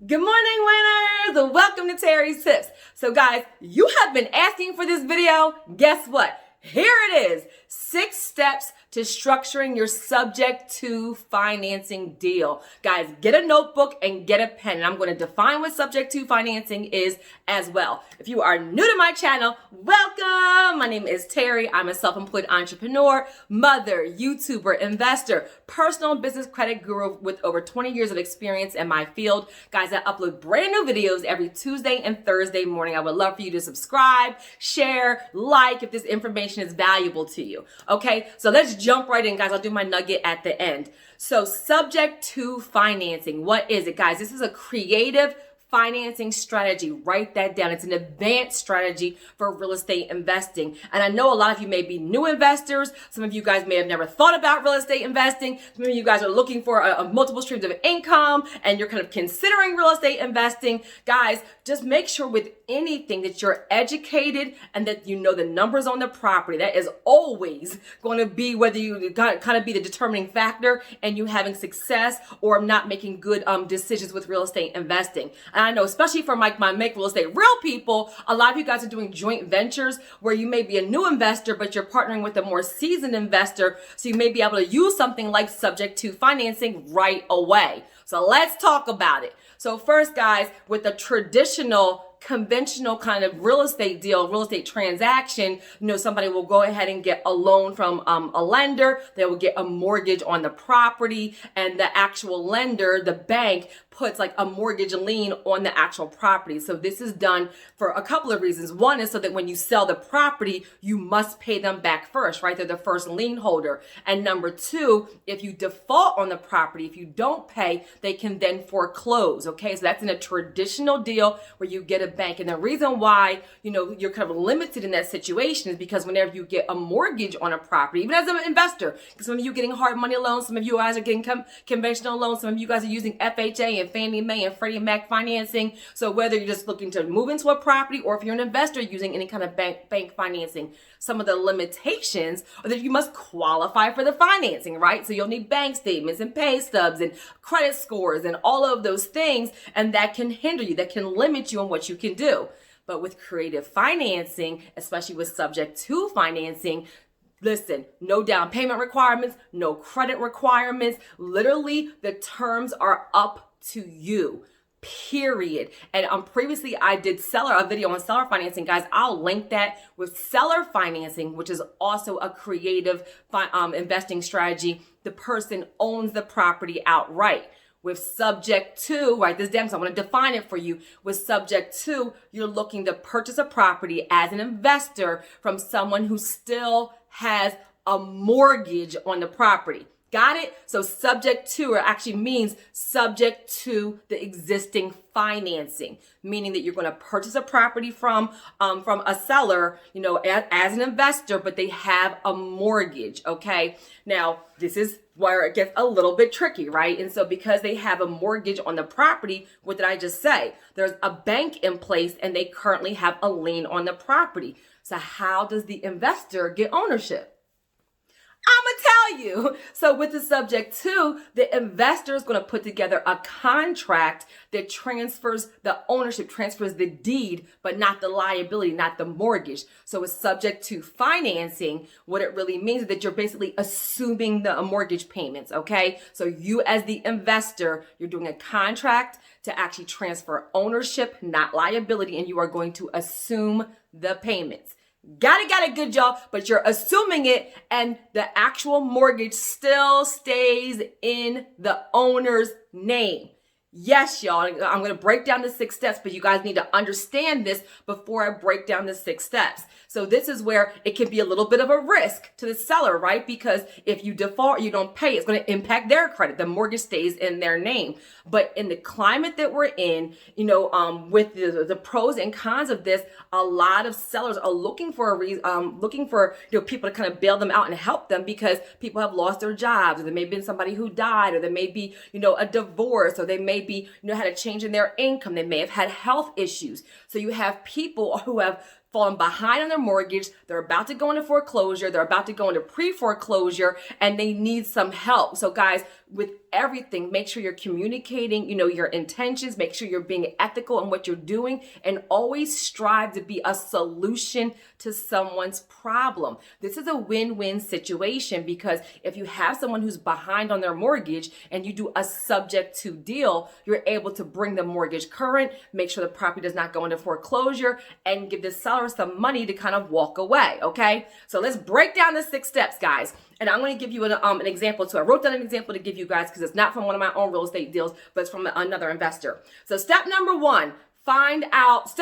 Good morning, winners! Welcome to Terry's Tips. So guys, you have been asking for this video. Guess what? Here it is. 6 steps to structuring your subject to financing deal. Guys, get a notebook and get a pen. And I'm going to define what subject to financing is as well. If you are new to my channel, welcome. My name is Terry. I'm a self-employed entrepreneur, mother, YouTuber, investor, personal business credit guru with over 20 years of experience in my field. Guys, I upload brand new videos every Tuesday and Thursday morning. I would love for you to subscribe, share, like if this information is valuable to you. Okay, so let's jump right in, guys. I'll do my nugget at the end. So subject to financing. What is it, guys? This is a creative financing strategy. Write that down. It's an advanced strategy for real estate investing. And I know a lot of you may be new investors. Some of you guys may have never thought about real estate investing. Some of you guys are looking for a multiple streams of income and you're kind of considering real estate investing. Guys, just make sure with anything that you're educated and that you know the numbers on the property. That is always going to be whether you kind of be the determining factor in you having success or not making good decisions with real estate investing. And I know, especially for my Make Real Estate Real people, a lot of you guys are doing joint ventures where you may be a new investor, but you're partnering with a more seasoned investor. So you may be able to use something like subject to financing right away. So let's talk about it. So first, guys, with the traditional conventional kind of real estate deal, real estate transaction, somebody will go ahead and get a loan from a lender. They will get a mortgage on the property, and the actual lender, the bank, puts like a mortgage lien on the actual property. So this is done for a couple of reasons. One is so that when you sell the property, you must pay them back first, right? They're the first lien holder. And number two, if you default on the property, if you don't pay, they can then foreclose, okay? So that's in a traditional deal where you get a bank. And the reason why, you're kind of limited in that situation is because whenever you get a mortgage on a property, even as an investor, because some of you are getting hard money loans, some of you guys are getting conventional loans, some of you guys are using FHA and Fannie Mae and Freddie Mac financing. So whether you're just looking to move into a property or if you're an investor using any kind of bank financing, some of the limitations are that you must qualify for the financing, right? So you'll need bank statements and pay stubs and credit scores and all of those things. And that can hinder you, that can limit you on what you can do. But with creative financing, especially with subject to financing, listen, no down payment requirements, no credit requirements. Literally, the terms are up to you, period. And previously I did a video on seller financing. Guys, I'll link that. With seller financing, which is also a creative investing strategy, the person owns the property outright. With subject to, write this down, so I'm going to define it for you. With subject to, you're looking to purchase a property as an investor from someone who still has a mortgage on the property. Got it? So subject to actually means subject to the existing financing, meaning that you're going to purchase a property from a seller, as an investor, but they have a mortgage. Okay. Now, this is where it gets a little bit tricky, right? And so because they have a mortgage on the property, what did I just say? There's a bank in place and they currently have a lien on the property. So how does the investor get ownership? I'm going to tell you. So with the subject to, the investor is going to put together a contract that transfers the ownership, transfers the deed, but not the liability, not the mortgage. So it's subject to financing. What it really means is that you're basically assuming the mortgage payments, okay? So you as the investor, you're doing a contract to actually transfer ownership, not liability, and you are going to assume the payments. Got it, good job, but you're assuming it and the actual mortgage still stays in the owner's name. Yes, y'all, I'm going to break down the 6 steps, but you guys need to understand this before I break down the 6 steps. So this is where it can be a little bit of a risk to the seller, right? Because if you default, you don't pay, it's going to impact their credit. The mortgage stays in their name. But in the climate that we're in, with the pros and cons of this, a lot of sellers are looking for people to kind of bail them out and help them because people have lost their jobs, or there may have been somebody who died, or there may be, a divorce, or they may be, had a change in their income. They may have had health issues. So you have people who have falling behind on their mortgage. They're about to go into foreclosure. They're about to go into pre-foreclosure, and they need some help. So guys, with everything, make sure you're communicating, your intentions, make sure you're being ethical in what you're doing, and always strive to be a solution to someone's problem. This is a win-win situation, because if you have someone who's behind on their mortgage and you do a subject to deal, you're able to bring the mortgage current, make sure the property does not go into foreclosure, and give the seller some money to kind of walk away, okay? So let's break down the 6 steps, guys. And I'm going to give you an example too. I wrote down an example to give you guys because it's not from one of my own real estate deals, but it's from another investor. So step number 1, find out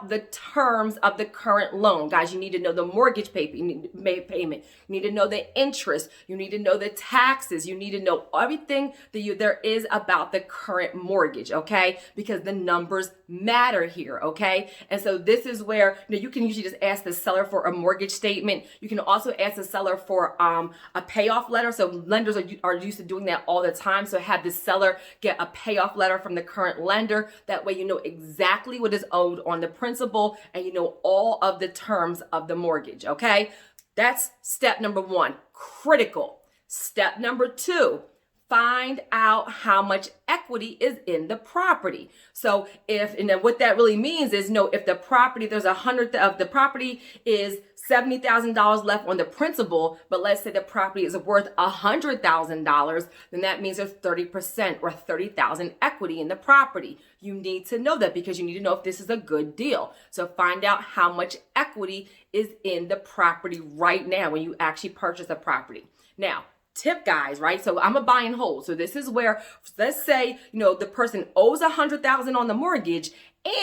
the terms of the current loan. Guys, you need to know the mortgage payment. You need to know the interest. You need to know the taxes. You need to know everything that there is about the current mortgage, okay? Because the numbers matter here, okay? And so this is where you can usually just ask the seller for a mortgage statement. You can also ask the seller for a payoff letter. So lenders are used to doing that all the time. So have the seller get a payoff letter from the current lender. That way you know exactly what is owed on the principal, and you know all of the terms of the mortgage, okay? That's step number 1, critical. Step number 2, find out how much equity is in the property. So what that really means is, if the property, there's the property is $70,000 left on the principal, but let's say the property is worth $100,000, then that means there's 30% or 30,000 equity in the property. You need to know that because you need to know if this is a good deal. So find out how much equity is in the property right now when you actually purchase a property. Now, tip, guys, right? So I'm a buy and hold. So this is where, let's say, the person owes $100,000 on the mortgage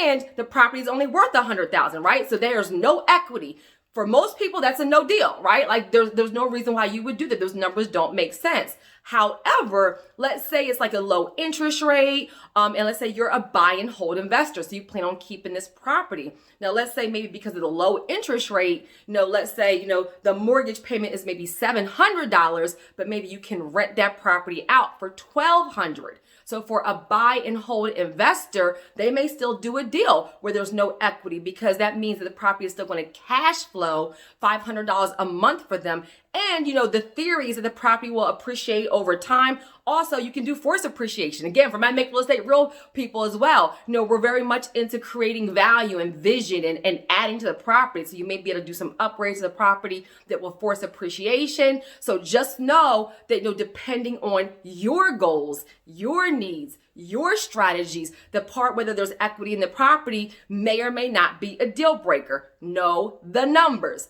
and the property is only worth $100,000, right? So there's no equity. For most people, that's a no deal, right? Like there's no reason why you would do that. Those numbers don't make sense. However, let's say it's like a low interest rate, and let's say you're a buy and hold investor, so you plan on keeping this property. Now, let's say maybe because of the low interest rate, let's say, the mortgage payment is maybe $700, but maybe you can rent that property out for $1,200. So for a buy and hold investor, they may still do a deal where there's no equity, because that means that the property is still going to cash flow $500 a month for them. And, the theory is that the property will appreciate over time. Also, you can do forced appreciation. Again, for my Make Real Estate Real people as well, we're very much into creating value and vision and adding to the property. So you may be able to do some upgrades to the property that will force appreciation. So just know that, depending on your goals, your needs, your strategies, the part whether there's equity in the property may or may not be a deal breaker. Know the numbers.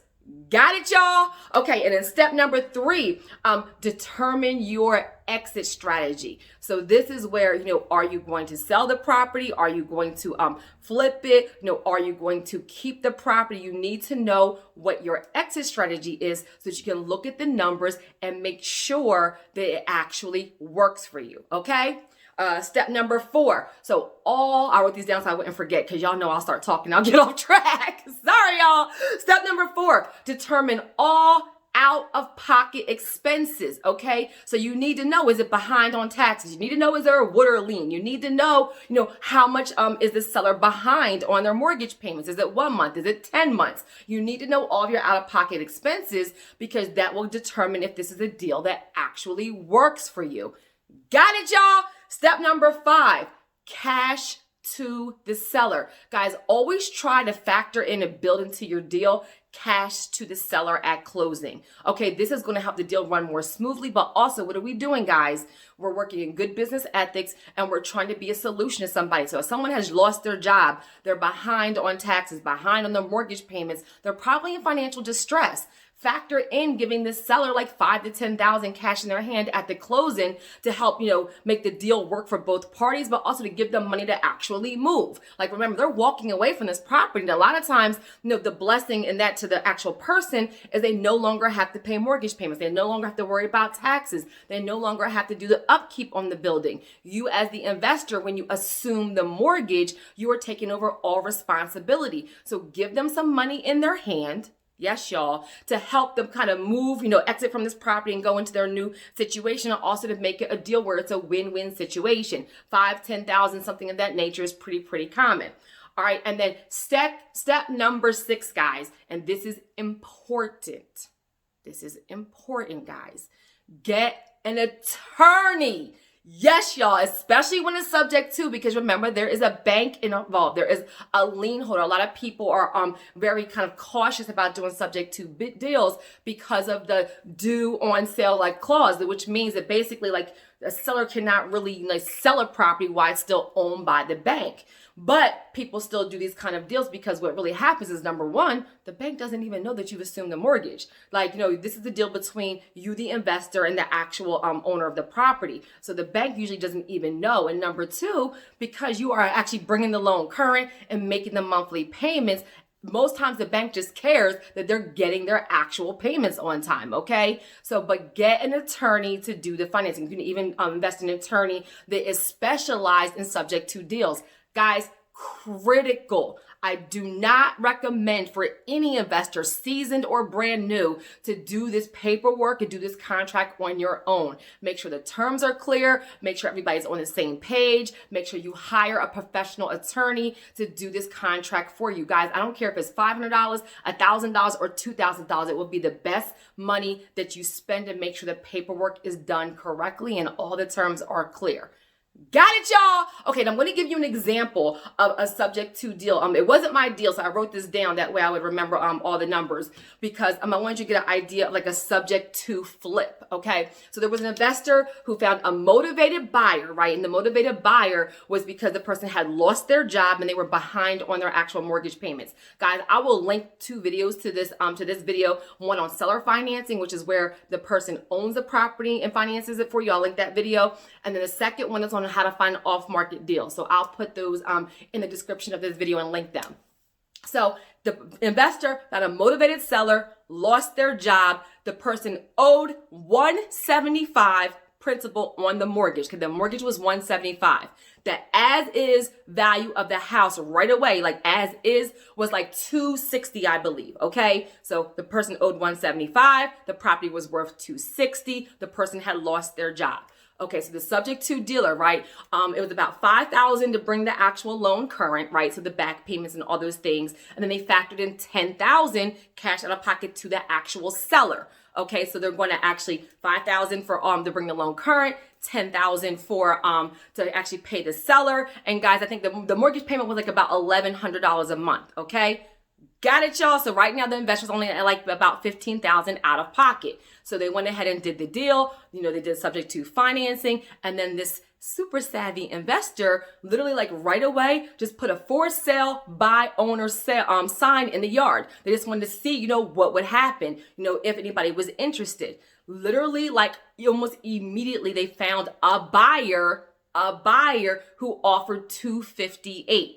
Got it, y'all? Okay, and then step number 3, determine your exit strategy. So this is where, are you going to sell the property? Are you going to flip it? Are you going to keep the property? You need to know what your exit strategy is so that you can look at the numbers and make sure that it actually works for you, okay? Step number 4. So I wrote these down so I wouldn't forget, because y'all know I'll start talking, I'll get off track. Sorry, y'all. Step number 4, determine all out-of-pocket expenses, okay? So you need to know, is it behind on taxes? You need to know, is there a water lien? You need to know, how much is the seller behind on their mortgage payments? Is it 1 month? Is it 10 months? You need to know all of your out-of-pocket expenses, because that will determine if this is a deal that actually works for you. Got it, y'all? Step number 5, cash to the seller. Guys, always try to factor in and build into your deal cash to the seller at closing. Okay, this is going to help the deal run more smoothly, but also what are we doing, guys? We're working in good business ethics, and we're trying to be a solution to somebody. So if someone has lost their job, they're behind on taxes, behind on their mortgage payments, they're probably in financial distress. Factor in giving this seller like $5,000 to $10,000 cash in their hand at the closing to help, make the deal work for both parties, but also to give them money to actually move. Like, remember, they're walking away from this property. And a lot of times, the blessing in that to the actual person is they no longer have to pay mortgage payments. They no longer have to worry about taxes. They no longer have to do the upkeep on the building. You, as the investor, when you assume the mortgage, you are taking over all responsibility. So give them some money in their hand. Yes, y'all, to help them kind of move, exit from this property and go into their new situation, and also to make it a deal where it's a win-win situation. 5,000, 10,000, something of that nature is pretty common. All right. And then step number 6, guys, and this is important. This is important, guys. Get an attorney. Yes, y'all, especially when it's subject to, because remember, there is a bank involved. There is a lien holder. A lot of people are very kind of cautious about doing subject to deals because of the due on sale like clause, which means that basically like a seller cannot really sell a property while it's still owned by the bank. But people still do these kind of deals because what really happens is, number one, the bank doesn't even know that you've assumed the mortgage. This is the deal between you, the investor, and the actual owner of the property. So the bank usually doesn't even know. And number two, because you are actually bringing the loan current and making the monthly payments, most times the bank just cares that they're getting their actual payments on time, okay? But get an attorney to do the financing. You can even invest in an attorney that is specialized in subject to deals. Guys, critical. I do not recommend for any investor, seasoned or brand new, to do this paperwork and do this contract on your own. Make sure the terms are clear. Make sure everybody's on the same page. Make sure you hire a professional attorney to do this contract for you. Guys, I don't care if it's $500, $1,000, or $2,000. It will be the best money that you spend to make sure the paperwork is done correctly and all the terms are clear. Got it, y'all? Okay, and I'm going to give you an example of a subject to deal. It wasn't my deal, so I wrote this down. That way I would remember all the numbers, because I wanted you to get an idea of like a subject to flip, okay? So there was an investor who found a motivated buyer, right? And the motivated buyer was because the person had lost their job and they were behind on their actual mortgage payments. Guys, I will link 2 videos to this video. One on seller financing, which is where the person owns the property and finances it for you. I'll link that video. And then the second one is on how to find off-market deals. So I'll put those in the description of this video and link them. So the investor got a motivated seller, lost their job. The person owed $175 principal on the mortgage, because the mortgage was $175. The as-is value of the house right away, like as is, was like $260, I believe. Okay, so the person owed $175. The property was worth $260. The person had lost their job. Okay, so the subject to dealer, right? It was about $5,000 to bring the actual loan current, right? So the back payments and all those things, and then they factored in $10,000 cash out of pocket to the actual seller. Okay, so they're going to actually $5,000 for to bring the loan current, $10,000 for to actually pay the seller. And guys, I think the mortgage payment was like about $1,100 a month. Okay. Got it, y'all? So right now the investor's only at like about $15,000 out of pocket. So they went ahead and did the deal. They did subject to financing. And then this super savvy investor literally like right away just put a for sale by owner sale sign in the yard. They just wanted to see, what would happen, if anybody was interested. Literally like almost immediately they found a buyer who offered $258.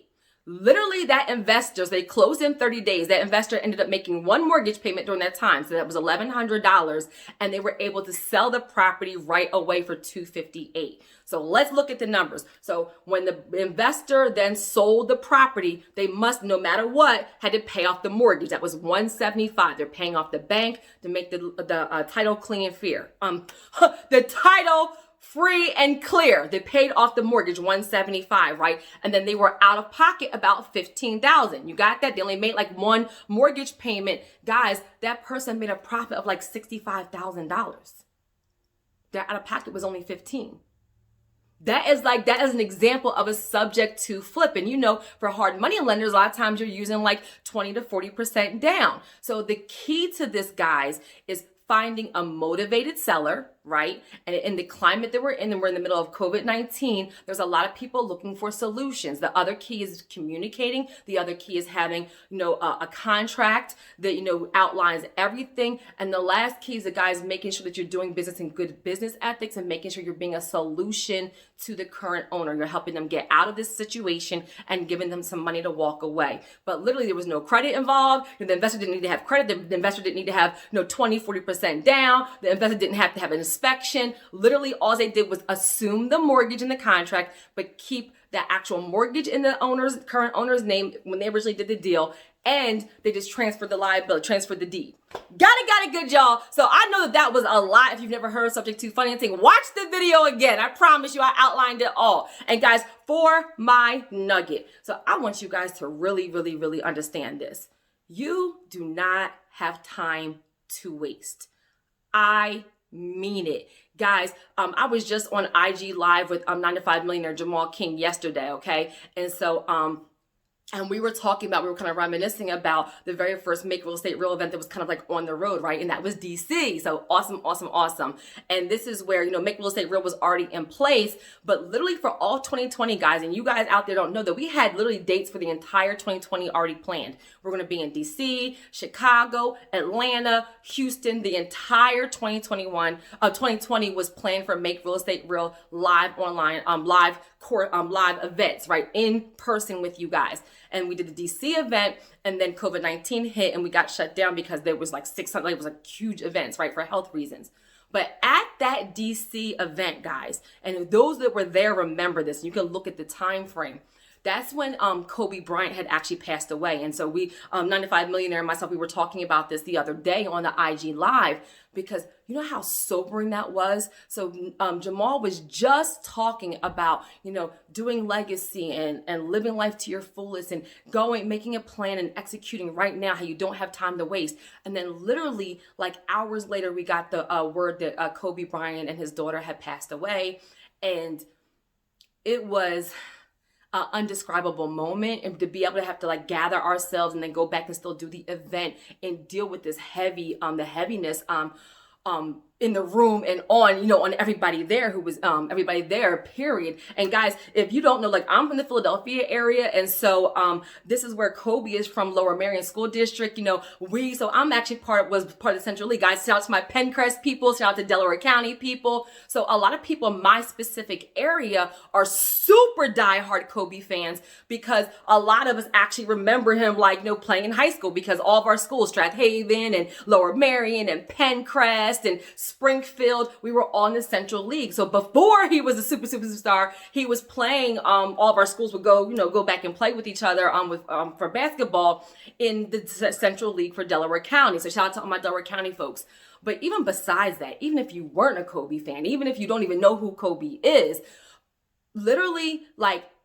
Literally that investor, so they closed in 30 days. That investor ended up making one mortgage payment during that time. So that was $1,100, and they were able to sell the property right away for $258. So let's look at the numbers. So when the investor then sold the property, they must, no matter what, had to pay off the mortgage. That was $175. They're paying off the bank to make the title clean and fair. The title free and clear. They paid off the mortgage, $175, right? And then they were out of pocket about $15,000. You got that? They only made like one mortgage payment. Guys, that person made a profit of like $65,000. Their out of pocket was only $15,000. That is an example of a subject to flip. And for hard money lenders, a lot of times you're using like 20 to 40% down. So the key to this, guys, is finding a motivated seller, right? And in the climate that we're in, and we're in the middle of COVID-19, there's a lot of people looking for solutions. The other key is communicating. The other key is having, a contract that, outlines everything. And the last key is the guys making sure that you're doing business in good business ethics and making sure you're being a solution to the current owner. You're helping them get out of this situation and giving them some money to walk away. But literally there was no credit involved. The investor didn't need to have credit. The investor didn't need to have 20, 40% down. The investor didn't have to have an inspection. Literally all they did was assume the mortgage in the contract, but keep the actual mortgage in the current owner's name when they originally did the deal, and they just transferred the liability, transferred the deed. Got it, good, y'all. So I know that was a lot. If you've never heard of subject to financing, watch the video again. I promise you I outlined it all. And guys, for my nugget. So I want you guys to really, really, really understand this. You do not have time to waste. I mean it. Guys, I was just on IG Live with 9 to 5 millionaire Jamal King yesterday, okay? And so, and we were talking about, we were kind of reminiscing about the very first Make Real Estate Real event that was kind of like on the road, right? And that was DC. So awesome, awesome, awesome. And this is where, Make Real Estate Real was already in place, but literally for all 2020, guys, and you guys out there don't know that we had literally dates for the entire 2020 already planned. We're going to be in DC, Chicago, Atlanta, Houston. The entire 2020 was planned for Make Real Estate Real live online, live events, right? In person with you guys. And we did the DC event, and then COVID-19 hit and we got shut down because there was like 600, it was like huge events, right? For health reasons. But at that DC event, guys, and those that were there remember this, you can look at the time frame. That's when Kobe Bryant had actually passed away. And so we, 9 to 5 millionaire and myself, we were talking about this the other day on the IG Live, because you know how sobering that was? So Jamal was just talking about, doing legacy and living life to your fullest and making a plan and executing right now, how you don't have time to waste. And then literally like hours later, we got the word that Kobe Bryant and his daughter had passed away. And it was undescribable moment, and to be able to have to like gather ourselves and then go back and still do the event and deal with this the heaviness in the room and on everybody there who was everybody there, period. And guys, if you don't know, like I'm from the Philadelphia area, and so this is where Kobe is from, Lower Merion School District. So I'm actually part of the Central League. Guys, shout out to my Pencrest people, shout out to Delaware County people. So a lot of people in my specific area are super diehard Kobe fans, because a lot of us actually remember him playing in high school, because all of our schools, Strathaven and Lower Merion and Pencrest and Springfield, we were all in the Central League. So before he was a superstar, he was playing, all of our schools would go back and play with each other for basketball in the Central League for Delaware County. So shout out to all my Delaware County folks. But even besides that, even if you weren't a Kobe fan, even if you don't even know who Kobe is, literally,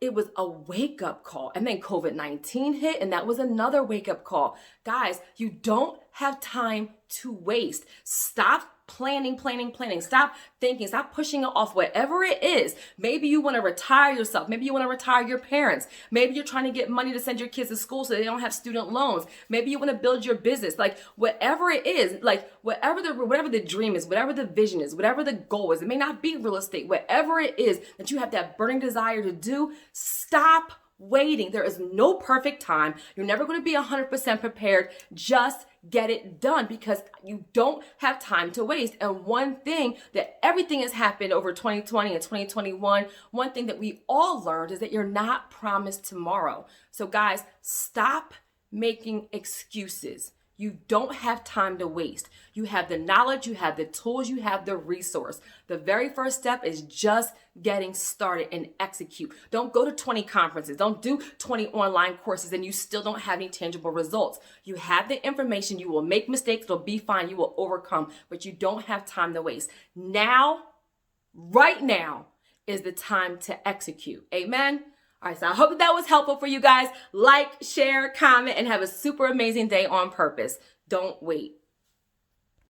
it was a wake-up call. And then COVID-19 hit, and that was another wake-up call. Guys, you don't have time to waste. Stop planning. Stop thinking. Stop pushing it off. Whatever it is. Maybe you want to retire yourself. Maybe you want to retire your parents. Maybe you're trying to get money to send your kids to school so they don't have student loans. Maybe you want to build your business. Whatever it is, whatever the dream is, whatever the vision is, whatever the goal is. It may not be real estate. Whatever it is that you have that burning desire to do, stop waiting. There is no perfect time. You're never going to be 100% prepared. Just get it done, because you don't have time to waste. And one thing that everything has happened over 2020 and 2021, one thing that we all learned is that you're not promised tomorrow. So guys, stop making excuses. You don't have time to waste. You have the knowledge, you have the tools, you have the resource. The very first step is just getting started and execute. Don't go to 20 conferences. Don't do 20 online courses and you still don't have any tangible results. You have the information. You will make mistakes. It'll be fine. You will overcome, but you don't have time to waste. Now, right now is the time to execute. Amen. All right, so I hope that was helpful for you guys. Like, share, comment, and have a super amazing day on purpose. Don't wait.